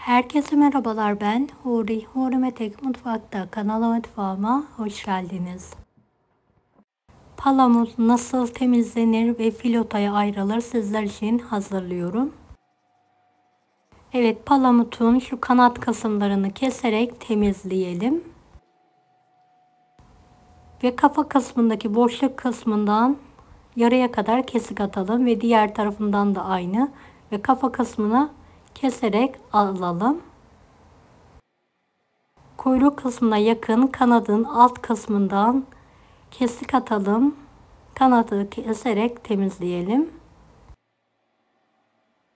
Herkese merhabalar, ben Huri. Huri Metek Mutfak'ta mutfağıma hoş geldiniz. Palamut nasıl temizlenir ve filotaya ayrılır sizler için hazırlıyorum. Evet, palamutun şu kanat kısımlarını keserek temizleyelim. Ve kafa kısmındaki boşluk kısmından yarıya kadar kesik atalım ve diğer tarafından da aynı ve kafa kısmına keserek alalım. Kuyruk kısmına yakın kanadın alt kısmından kesik atalım. Kanadı keserek temizleyelim.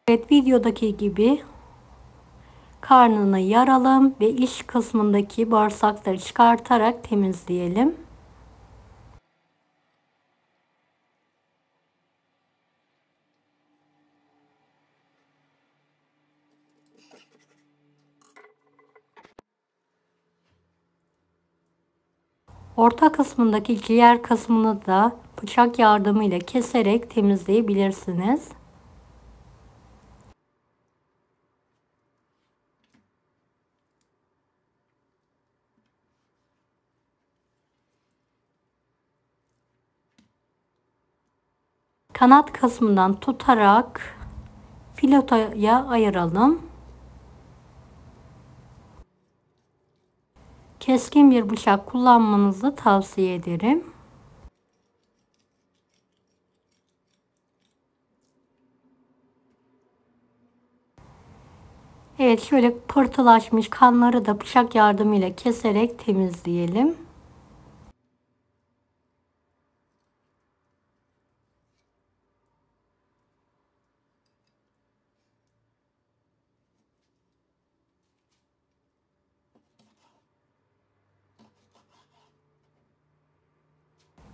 Evet, videodaki gibi karnını yaralım ve iç kısmındaki bağırsakları çıkartarak temizleyelim. Orta kısmındaki ciğer kısmını da bıçak yardımıyla keserek temizleyebilirsiniz. Kanat kısmından tutarak filetoya ayıralım. Keskin bir bıçak kullanmanızı tavsiye ederim. Evet, şöyle pırtılaşmış kanları da bıçak yardımıyla keserek temizleyelim.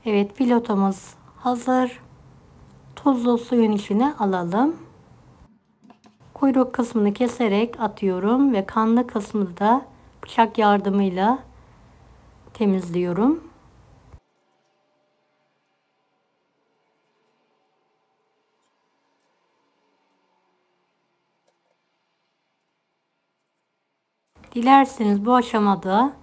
Evet, filotomuz hazır. Tuzlu suyun içine alalım. Kuyruk kısmını keserek atıyorum ve kanlı kısmını da bıçak yardımıyla temizliyorum. Dilerseniz bu aşamada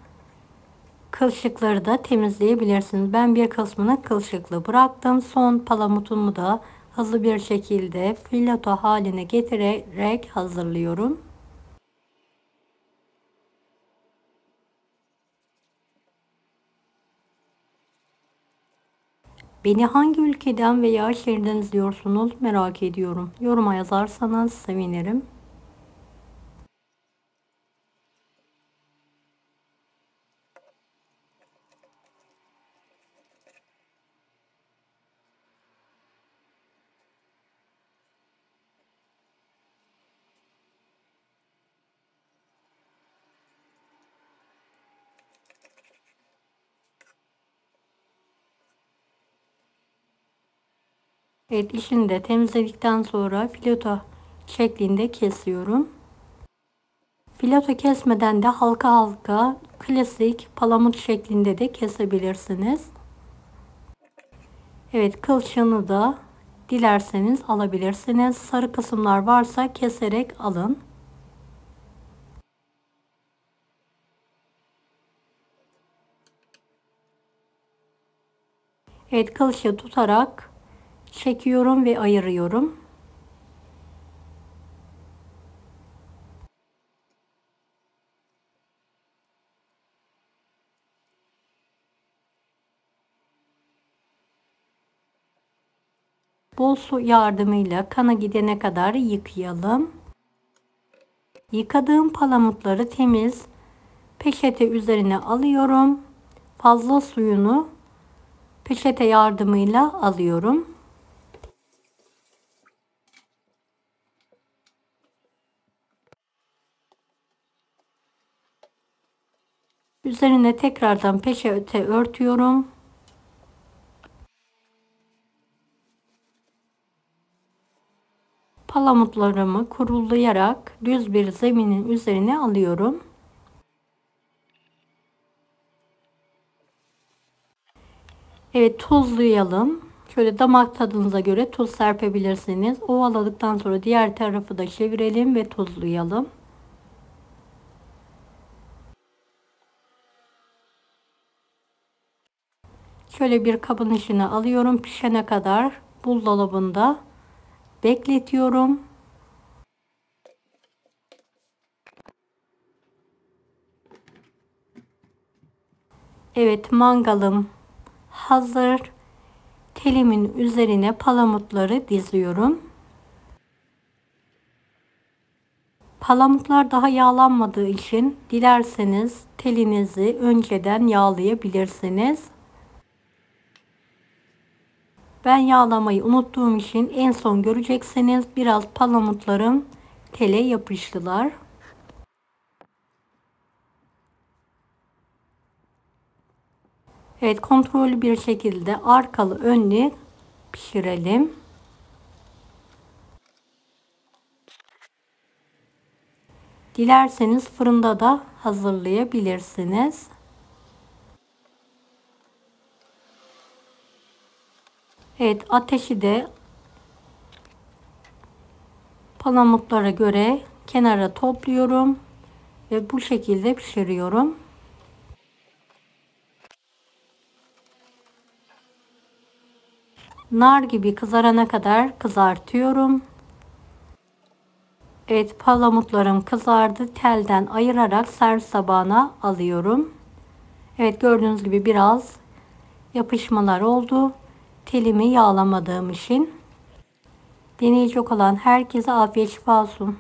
kılçıkları da temizleyebilirsiniz. Ben bir kısmını kılçıklı bıraktım. Son palamutumu da hızlı bir şekilde fileto haline getirerek hazırlıyorum. Beni hangi ülkeden veya şehirden izliyorsunuz merak ediyorum. Yoruma yazarsanız sevinirim. Evet, işini de temizledikten sonra fileto şeklinde kesiyorum. Fileto kesmeden de halka halka klasik palamut şeklinde de kesebilirsiniz. Evet, kılçığını da dilerseniz alabilirsiniz. Sarı kısımlar varsa keserek alın. Evet, kılçığı tutarak çekiyorum ve ayırıyorum. Bol su yardımıyla kana gidene kadar yıkayalım. Yıkadığım palamutları temiz peçete üzerine alıyorum. Fazla suyunu peçete yardımıyla alıyorum. Üzerine tekrardan peçete örtüyorum. Palamutlarımı kurulayarak düz bir zeminin üzerine alıyorum. Evet, tuzlayalım. Şöyle damak tadınıza göre tuz serpebilirsiniz. Ovaladıktan sonra diğer tarafı da çevirelim ve tuzlayalım. Şöyle bir kabın içine alıyorum. Pişene kadar buzdolabında bekletiyorum. Evet, mangalım hazır. Telimin üzerine palamutları diziyorum. Palamutlar daha yağlanmadığı için dilerseniz telinizi önceden yağlayabilirsiniz. Ben yağlamayı unuttuğum için en son göreceksiniz, biraz palamutlarım tele yapıştılar. Evet, kontrollü bir şekilde arkalı önlü pişirelim. Dilerseniz fırında da hazırlayabilirsiniz. Evet, ateşi de palamutlara göre kenara topluyorum ve bu şekilde pişiriyorum. Nar gibi kızarana kadar kızartıyorum. Evet, palamutlarım kızardı. Telden ayırarak servis tabağına alıyorum. Evet, gördüğünüz gibi biraz yapışmalar oldu. Telimi yağlamadığım için. Deneyecek olan herkese afiyet şifa olsun.